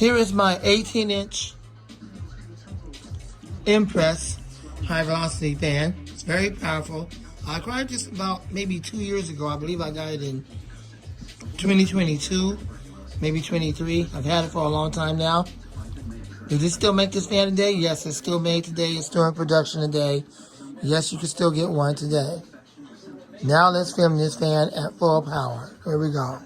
Here is my 18-inch Impress high velocity fan. It's very powerful. I acquired this about maybe 2 years ago. I believe I got it in 2022, maybe 23. I've had it for a long time now. Does it still make this fan today? Yes, it's still made today. It's still in production today. Yes, you can still get one today. Now let's film this fan at full power. Here we go.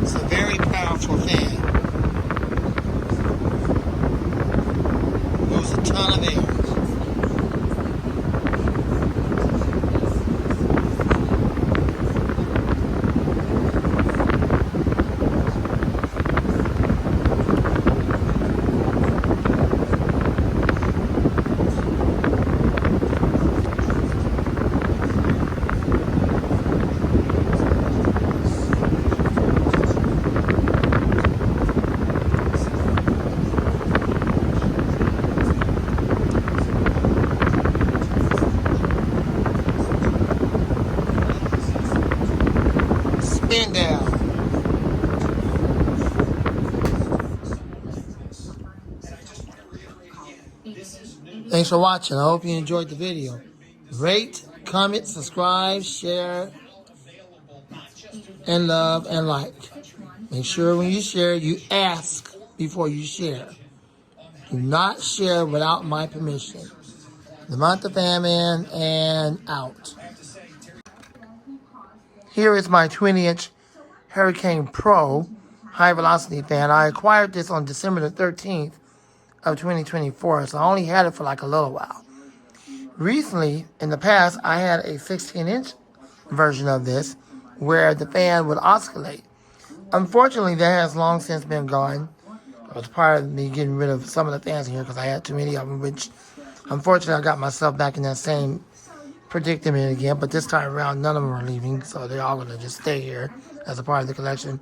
It's a very powerful fan. Moves a ton of air. Spin down. Thanks for watching. I hope you enjoyed the video. Rate, comment, subscribe, share, and love and like. Make sure when you share, you ask before you share. Do not share without my permission. The Montage Fan and out. Here is my 20-inch Hurricane Pro high velocity fan. I acquired this on December the 13th of 2024, so I only had it for like a little while. Recently, in the past, I had a 16-inch version of this where the fan would oscillate. Unfortunately, that has long since been gone. It was part of me getting rid of some of the fans in here because I had too many of them, which unfortunately I got myself back in that same predicament again, but this time around none of them are leaving, so they're all going to just stay here as a part of the collection.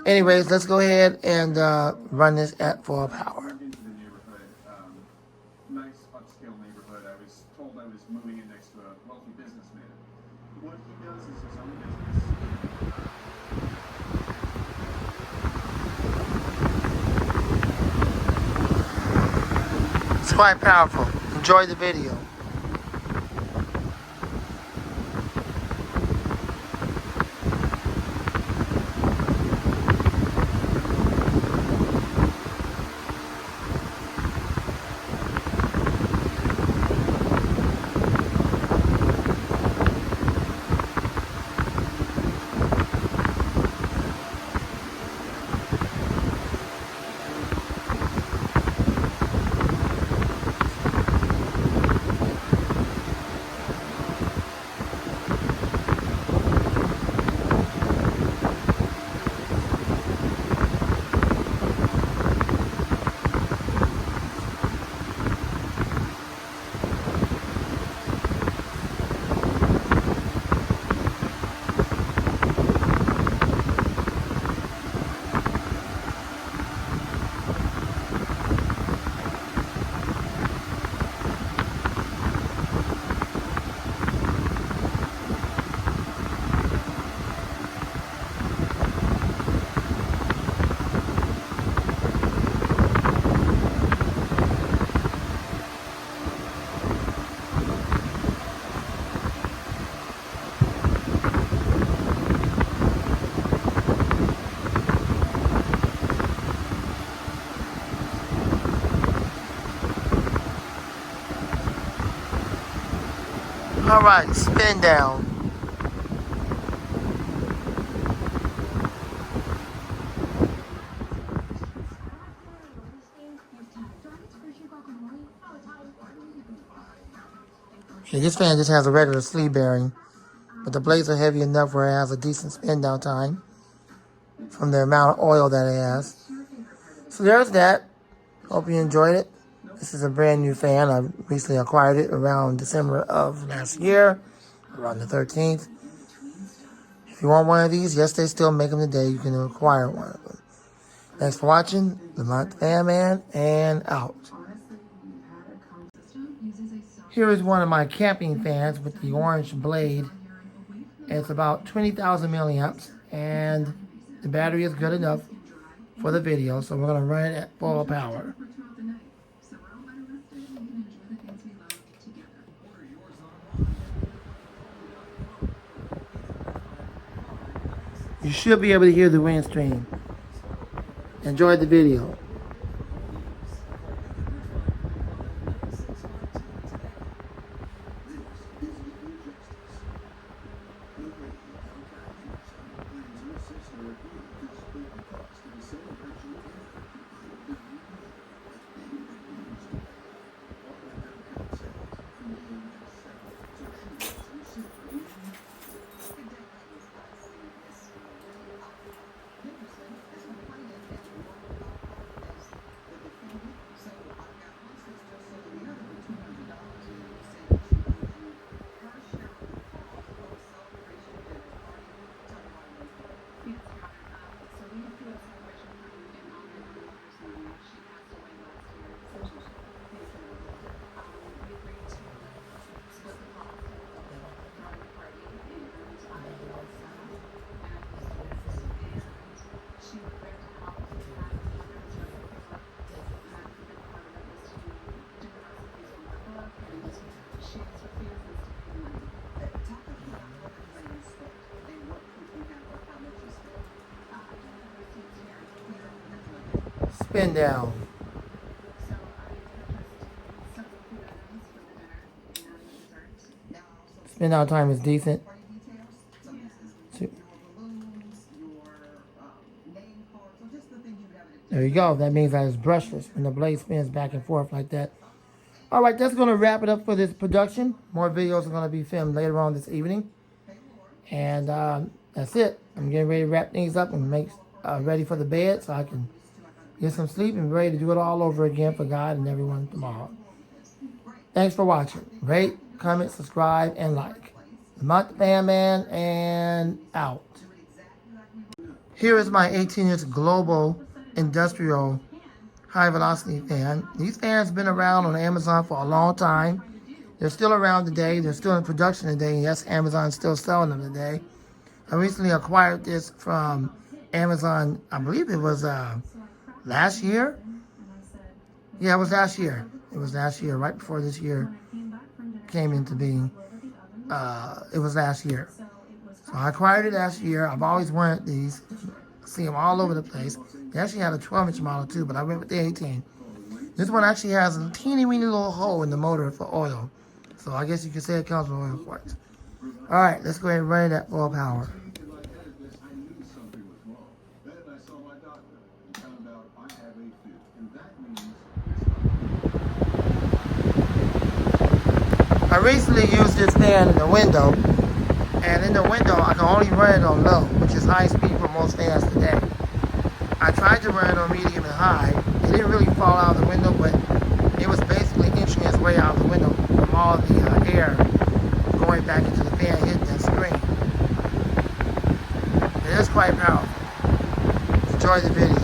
Anyways, let's go ahead and run this at full power. Nice upscale neighborhood. I was told I was moving in next to a wealthy businessman. What he does is his own business. It's quite powerful. Enjoy the video. All right, spin down. Okay, this fan just has a regular sleeve bearing. but the blades are heavy enough where it has a decent spin down time from the amount of oil that it has. So there's that. Hope you enjoyed it. This is a brand new fan. I recently acquired it around December of last year, around the 13th. If you want one of these, yes, they still make them today. You can acquire one of them. Thanks for watching. The Montage Fan Man, and out. Here is one of my camping fans with the orange blade. It's about 20,000 milliamps, and the battery is good enough for the video, so we're going to run it at full power. You should be able to hear the wind stream. Enjoy the video. Spin down. Spin down time is decent. There you go. That means that it's brushless when the blade spins back and forth like that. All right, that's going to wrap it up for this production. More videos are going to be filmed later on this evening. And that's it. I'm getting ready to wrap things up and make ready for the bed so I can get some sleep and be ready to do it all over again for God and everyone tomorrow. Thanks for watching. Rate, comment, subscribe, and like. The Montage Fan Man, and out. Here is my 18-inch global industrial high-velocity fan. These fans have been around on Amazon for a long time. They're still around today. They're still in production today. And yes, Amazon's still selling them today. I recently acquired this from Amazon. I believe it was last year. Yeah, it was last year. It was last year, right before this year came into being. It was last year. So I acquired it last year. I've always wanted these. See them all over the place. They actually had a 12-inch model too, but I went with the 18. This one actually has a teeny weeny little hole in the motor for oil. So I guess you could say it comes with oil parts. All right, let's go ahead and run it at full power. I recently used this fan in the window, and in the window I can only run it on low, which is high speed for most fans today. I tried to run it on medium and high. It didn't really fall out of the window, but it was basically inching its way out of the window from all the air going back into the fan hitting that screen. It is quite powerful. Enjoy the video.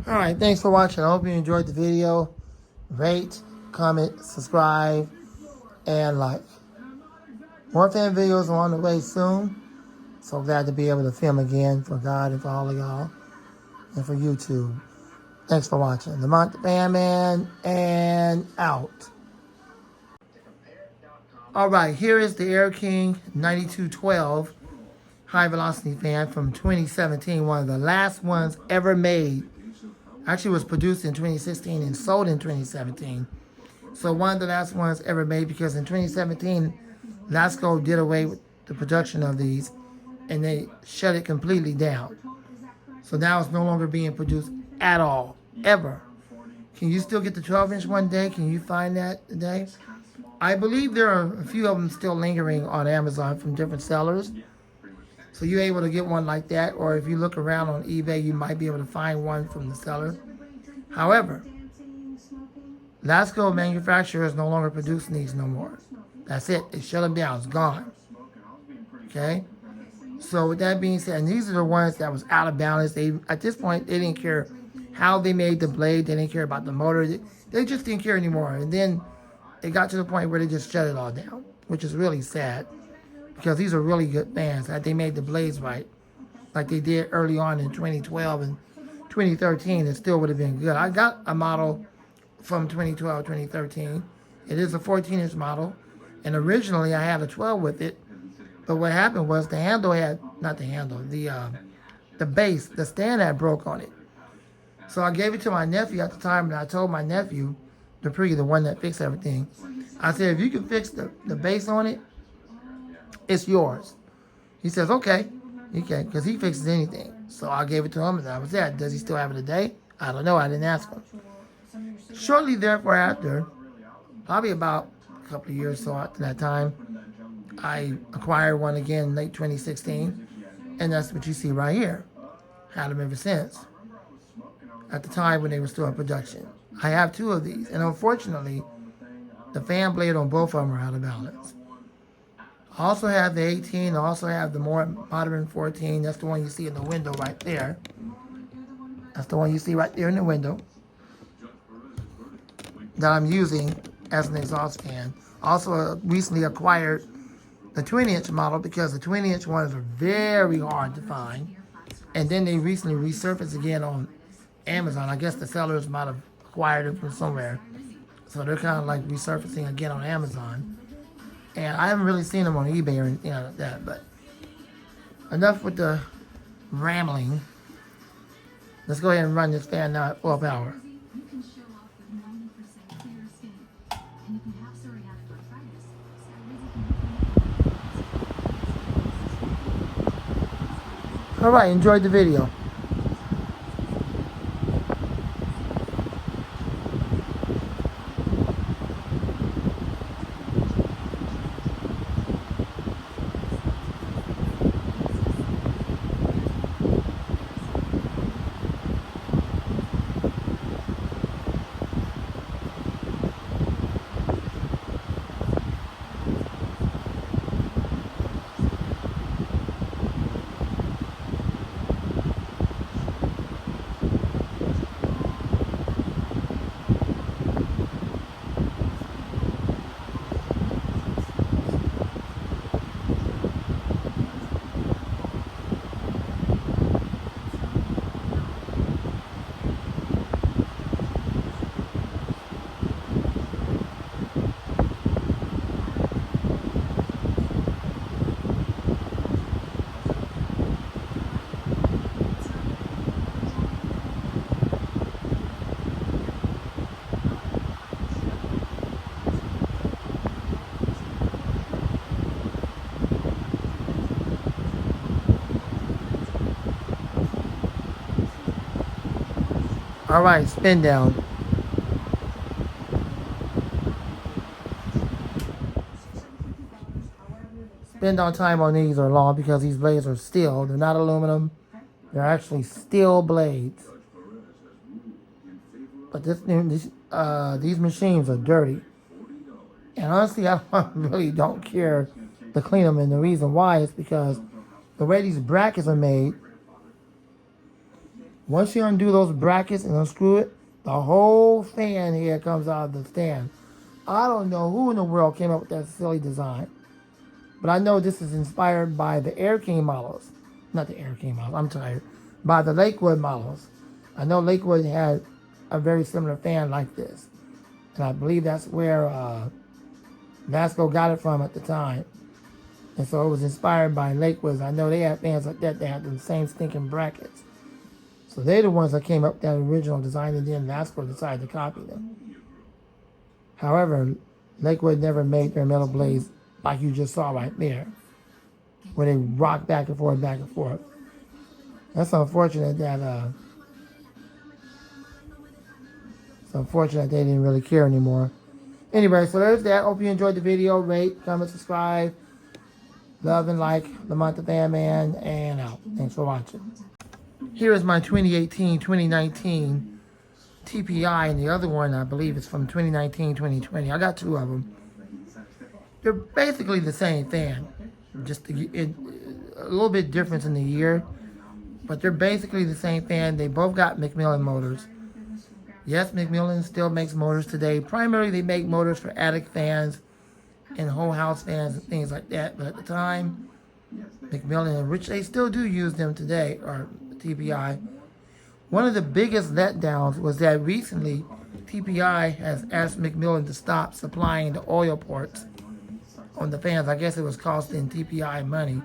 All right, thanks for watching. I hope you enjoyed the video. Rate, comment, subscribe, and like. More fan videos are on the way soon. So glad to be able to film again for God and for all of y'all. And for YouTube. Thanks for watching. The Montage Man and out. Alright, here is the Air King 9212 high velocity fan from 2017. One of the last ones ever made. Actually was produced in 2016 and sold in 2017. So one of the last ones ever made, because in 2017, Lasco did away with the production of these and they shut it completely down. So now it's no longer being produced at all, ever. Can you still get the 12-inch one day? Can you find that today? I believe there are a few of them still lingering on Amazon from different sellers. So you're able to get one like that, or if you look around on eBay, you might be able to find one from the seller. However, Lasco manufacturer is no longer producing these no more. That's it. They shut them down. It's gone. Okay? So with that being said, and these are the ones that was out of balance. They, at this point, they didn't care how they made the blade. They didn't care about the motor. They just didn't care anymore. And then it got to the point where they just shut it all down, which is really sad, because these are really good fans. That they made the blades right, like they did early on in 2012 and 2013. It still would have been good. I got a model from 2012, 2013. It is a 14-inch model, and originally I had a 12 with it. But what happened was the handle had, not the handle, the base, the stand had broke on it. So I gave it to my nephew at the time, and I told my nephew, Dupree, the one that fixed everything, I said, if you can fix the base on it, it's yours. He says, okay, because he fixes anything. So I gave it to him, and that was that. Does he still have it today? I don't know. I didn't ask him. Shortly thereafter, probably about a couple of years or so after that time, I acquired one again late 2016, and that's what you see right here. Had them ever since. At the time when they were still in production. I have two of these, and unfortunately, the fan blade on both of them are out of balance. I also have the 18, I also have the more modern 14. That's the one you see in the window right there. That's the one you see right there in the window that I'm using as an exhaust fan. Also recently acquired the 20-inch model, because the 20-inch ones are very hard to find. And then they recently resurfaced again on Amazon. I guess the sellers might have acquired it from somewhere. So they're kind of like resurfacing again on Amazon. And I haven't really seen them on eBay or anything like that. But enough with the rambling. Let's go ahead and run this fan now at full power. Alright, enjoyed the video. Alright, spin down. Spin down time on these are long because these blades are steel. They're not aluminum. They're actually steel blades. But these machines are dirty. And honestly, I really don't care to clean them. And the reason why is because the way these brackets are made, Once you undo those brackets and unscrew it, the whole fan here comes out of the stand. I don't know who in the world came up with that silly design, but I know this is inspired by the Air King models. Not the Air King models, I'm tired. By the Lakewood models. I know Lakewood had a very similar fan like this. And I believe that's where Vasco got it from at the time. And so it was inspired by Lakewood. I know they had fans like that. They had the same stinking brackets. So they're the ones that came up with that original design, and then Vasco decided to copy them. However, Lakewood never made their metal blades like you just saw right there, where they rock back and forth, back and forth. That's unfortunate that they didn't really care anymore. Anyway, so there's that. Hope you enjoyed the video. Rate, comment, subscribe. Love and like Lamont the Fan Man, and out. Thanks for watching. Here is my 2018-2019 TPI, and the other one I believe is from 2019-2020. I got two of them. They're basically the same fan, just a little bit difference in the year, but they're basically the same fan. They both got McMillan motors. Yes, McMillan still makes motors today. Primarily, they make motors for attic fans and whole house fans and things like that. But at the time, McMillan, which they still do use them today, or TPI. One of the biggest letdowns was that recently TPI has asked McMillan to stop supplying the oil ports on the fans. I guess it was costing TPI money.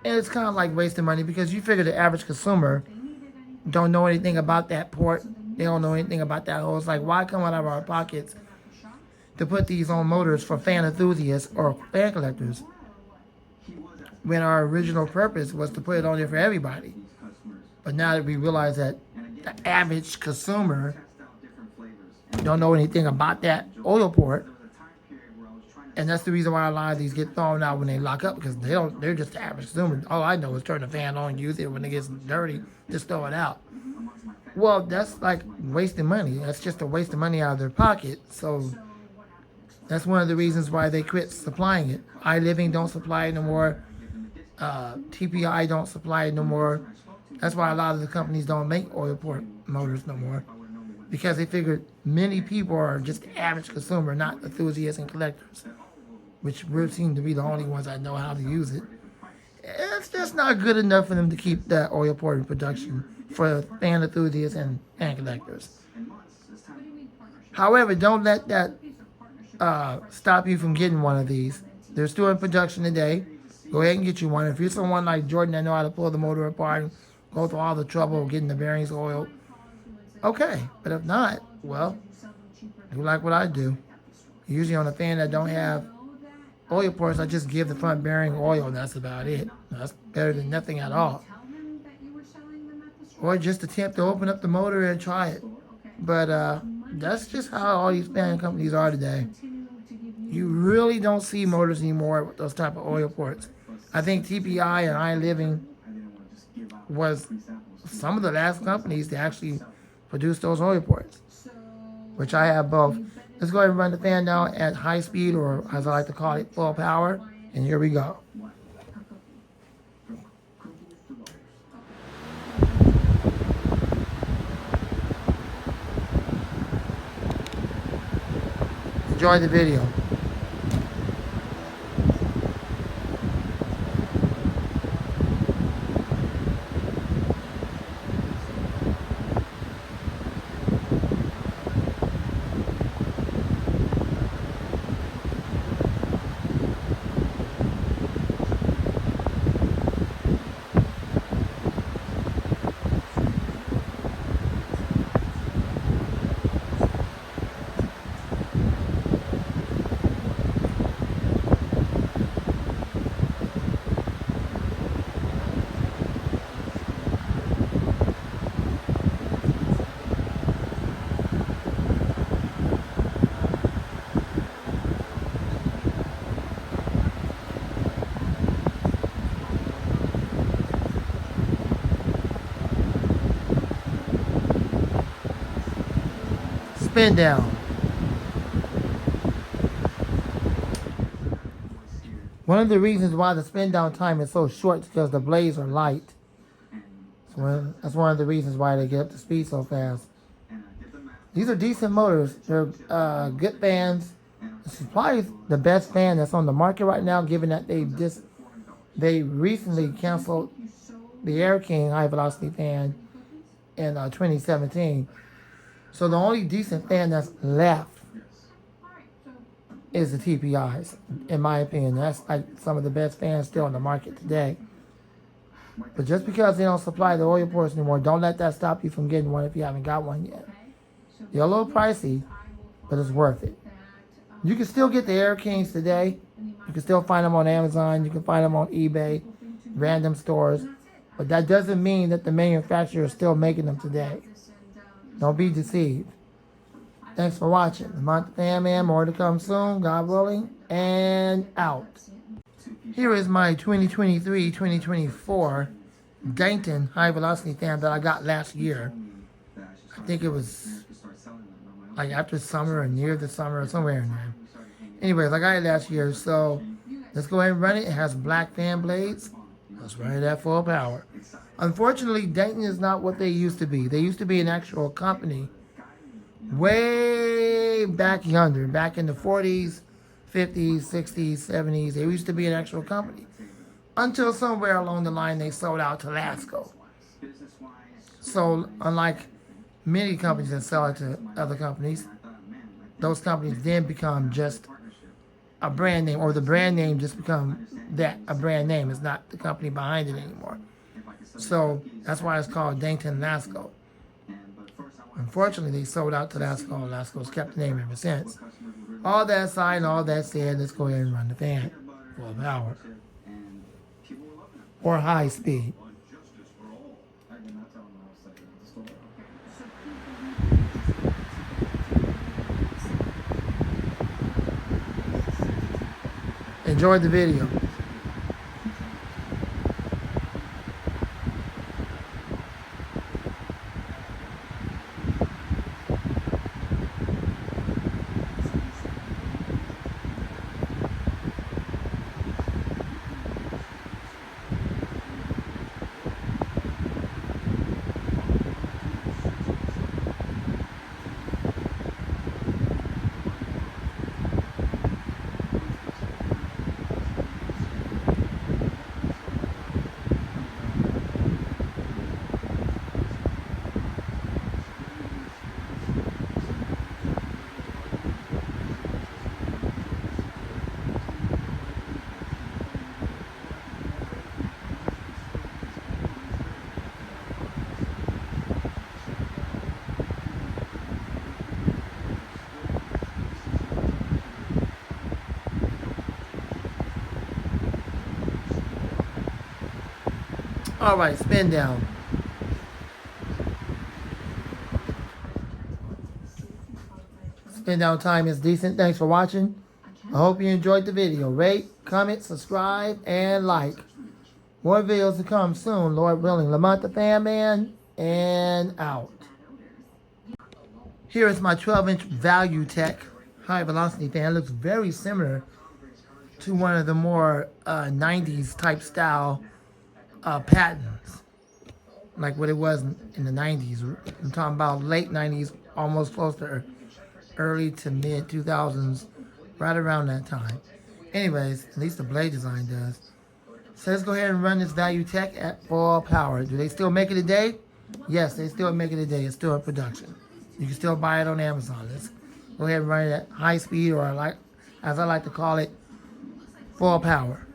And it's kind of like wasting money, because you figure the average consumer don't know anything about that port. They don't know anything about that hole. It's like, why come out of our pockets to put these on motors for fan enthusiasts or fan collectors, when our original purpose was to put it on there for everybody? But now that we realize that the average consumer don't know anything about that oil port, and that's the reason why a lot of these get thrown out when they lock up, because they're just the average consumer. All I know is turn the fan on, use it. When it gets dirty, just throw it out. Well, that's like wasting money. That's just a waste of money out of their pocket. So that's one of the reasons why they quit supplying it. iLiving don't supply it no more. TPI don't supply it no more. That's why a lot of the companies don't make oil port motors no more, because they figured many people are just the average consumer, not enthusiasts and collectors, which we seem to be the only ones that know how to use it. It's just not good enough for them to keep that oil port in production for fan enthusiasts and fan collectors. However, don't let that stop you from getting one of these. They're still in production today. Go ahead and get you one. If you're someone like Jordan that know how to pull the motor apart and go through all the trouble of getting the bearings oiled, okay. But if not, well, do like what I do. Usually on a fan that don't have oil ports, I just give the front bearing oil, and that's about it. That's better than nothing at all. Or just attempt to open up the motor and try it. But that's just how all these fan companies are today. You really don't see motors anymore with those type of oil ports. I think TPI and iLiving was some of the last companies to actually produce those oil ports, which I have both. Let's go ahead and run the fan now at high speed, or as I like to call it, full power. And here we go. Enjoy the video. Spin down. One of the reasons why the spin down time is so short is because the blades are light. So That's one of the reasons why they get up to speed so fast. These are decent motors. They're good fans. This is probably the best fan that's on the market right now, given that they recently canceled the Air King high velocity fan in 2017. So the only decent fan that's left is the TPIs, in my opinion. That's like some of the best fans still on the market today. But just because they don't supply the oil ports anymore, don't let that stop you from getting one if you haven't got one yet. They're a little pricey, but it's worth it. You can still get the Air Kings today. You can still find them on Amazon. You can find them on eBay, random stores. But that doesn't mean that the manufacturer is still making them today. Don't be deceived. Thanks for watching. Montage Fan Man, more to come soon, God willing, and out. Here is my 2023-2024 Dayton high velocity fan that I got last year. I think it was like after summer or near the summer or somewhere in there. Anyways, I got it last year, so let's go ahead and run it. It has black fan blades. Let's run it at full power. Unfortunately, Dayton is not what they used to be. They used to be an actual company way back yonder, back in the 40s, 50s, 60s, 70s. They used to be an actual company. Until somewhere along the line, they sold out to Lasco. So, unlike many companies that sell it to other companies, those companies then become just a brand name, or the brand name just become a brand name. It's not the company behind it anymore. So that's why it's called Dayton Lasco. Unfortunately, they sold out to Lasco, and Lasco's kept the name ever since. All that aside and all that said, let's go ahead and run the fan full power or high speed. Enjoy the video. All right, spin down. Spin down time is decent. Thanks for watching. I hope you enjoyed the video. Rate, comment, subscribe, and like. More videos to come soon, Lord willing. Lamont the Fan Man, and out. Here is my 12-inch Value Tech high velocity fan. It looks very similar to one of the more 90s type style patents, like what it was in the 90s. I'm talking about late 90s, almost close to early to mid 2000s, right around that time. Anyways, at least the blade design does. So let's go ahead and run this Value Tech at full power. Do they still make it today? Yes, they still make it today. It's still in production. You can still buy it on Amazon. Let's go ahead and run it at high speed, or as I like to call it, full power.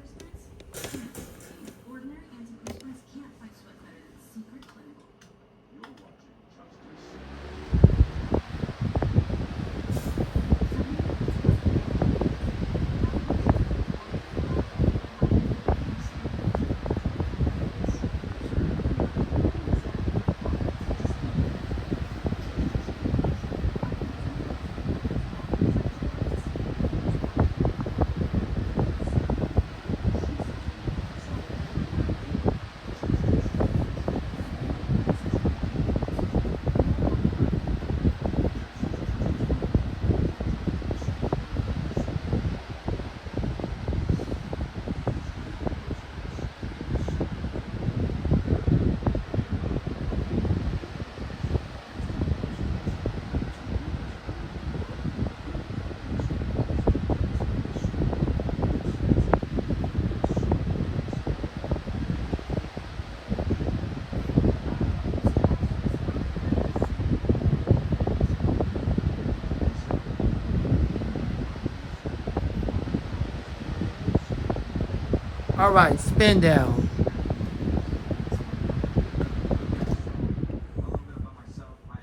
All right, spin down.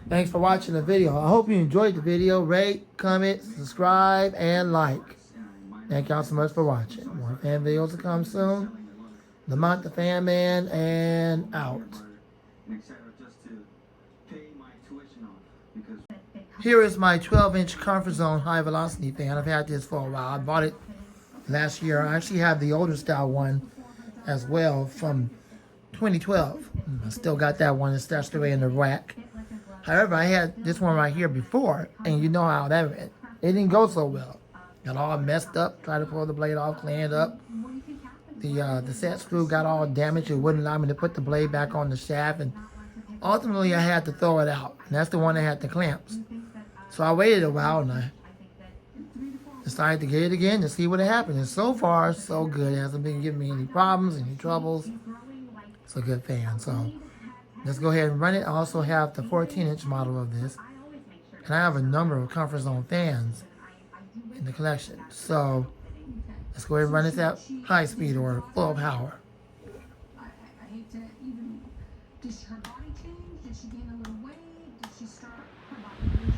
Thanks for watching the video. I hope you enjoyed the video. Rate, comment, subscribe, and like. Thank y'all so much for watching. More fan videos to come soon. Lamont the Fan Man, and out. Here is my 12-inch Comfort Zone high velocity fan. I've had this for a while. I bought it last year. I actually have the older style one as well from 2012. I still got that one. It's stashed away in the rack. However, I had this one right here before, and you know how that went. It didn't go so well. Got all messed up. Tried to pull the blade off, cleaned up. The set screw got all damaged. It wouldn't allow me to put the blade back on the shaft, and ultimately I had to throw it out. And that's the one that had the clamps. So I waited a while, and I decided to get it again to see what happened. And so far, so good. It hasn't been giving me any problems, any troubles. It's a good fan. So let's go ahead and run it. I also have the 14-inch model of this. And I have a number of Comfort Zone fans in the collection. So let's go ahead and run this at high speed or full power. I hate to even... Did her body change? Did she gain a little weight? Did she start her body changing?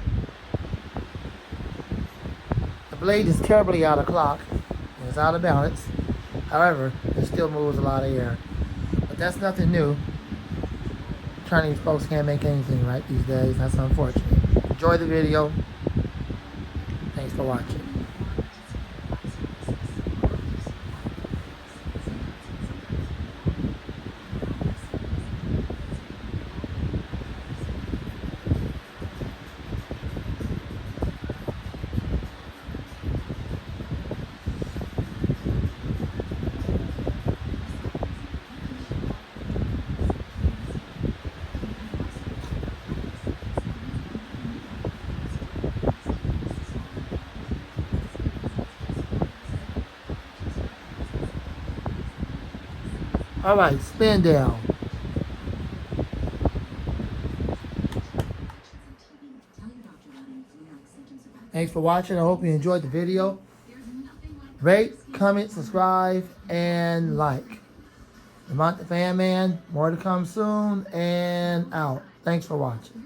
The blade is terribly out of clock. It's out of balance. However, it still moves a lot of air. But that's nothing new. Chinese folks can't make anything right these days. That's unfortunate. Enjoy the video. Thanks for watching. All right, spin down. Thanks for watching. I hope you enjoyed the video. Rate, comment, subscribe, and like. Lamont the Fan Man. More to come soon, and out. Thanks for watching.